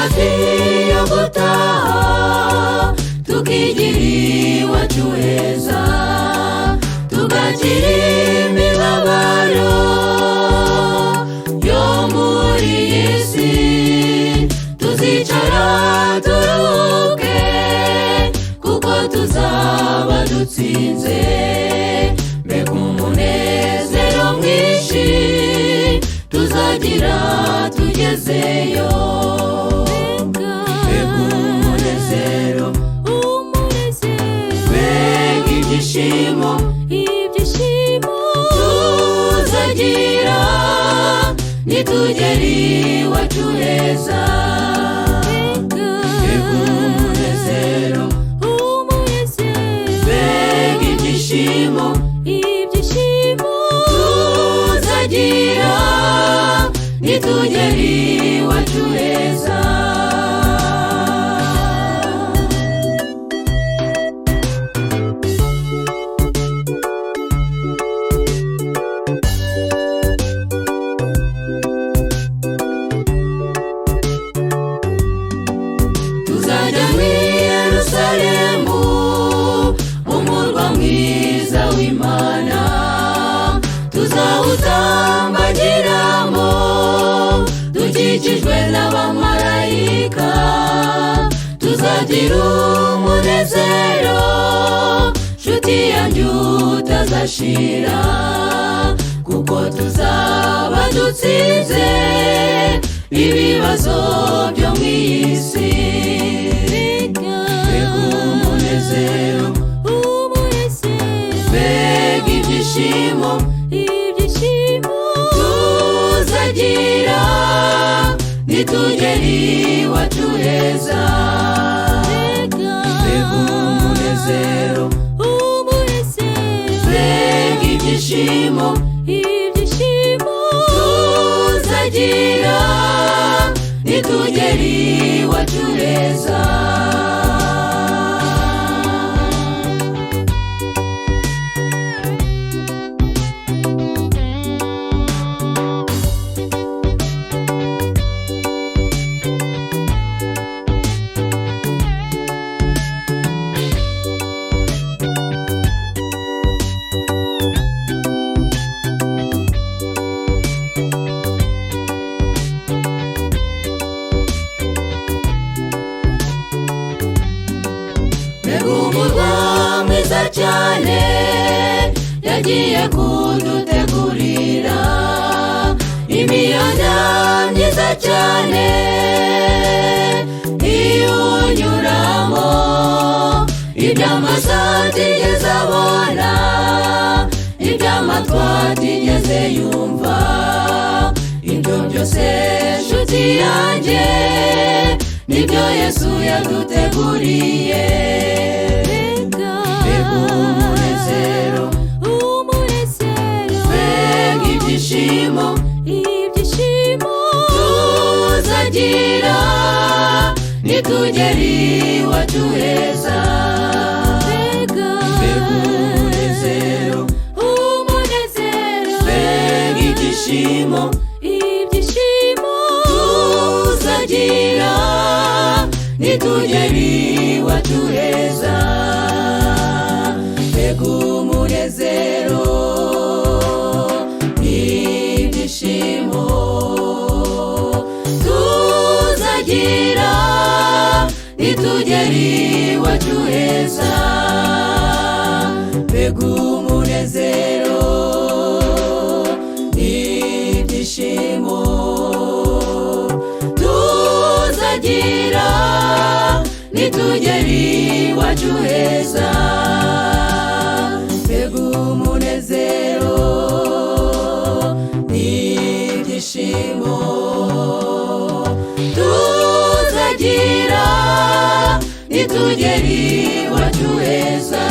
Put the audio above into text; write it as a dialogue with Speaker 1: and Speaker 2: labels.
Speaker 1: hafi yo gutaha tukigira iwacu heza, tugakira imibabaro yo muri iyi si, tuzicara turuhuke kuko tuzaba dutsinze. Mbega umunezero mwinshi tuzagira tugezeyo, mbega umunezero, mbega ibyishimo tuzagira nitugera iwacu heza. Mbega umunezero, mbega ibyishimo tuzagira nitugera iwacu heza. Tuzajya muri Yerusalemu, umurwa mwiza w'Imana, tuzawutambagiramo dukikijwe n'abamarayika. Tuzagira umunezero nshuti yanjye utazashira, kuko tuzaba dutsinze ibibazo byo mu isi. Mbega umunezero, mbega ibyishimo tuzagira nitugera iwacu heza. Mbega umunezero, mbega ibyishimo tuzagira nitugera iwacu heza. Mbega umurwa mwiza cyane yagiye kudutegurira, imihanda myiza cyane iwunyuramo, iby'amaso atigeze abona, iby'amatwi atigeze yumva, ibyo byose nshuti yanjye nibyo Yesu yaduteguriye. Mbega umunezero, mbega ibyishimo tuzagira nitugera iwacu heza. Mbega umunezero, mbega ibyishimo tuzagira nitugera iwacu heza. Mbega umunezero, ibyishimo tuzagira nitugera iwacu heza. Mbega umunezero, ibyishimo tuzagira nitugera iwacu heza. Mbega umunezero, ibyishimo tuzagira nitugera iwacu heza.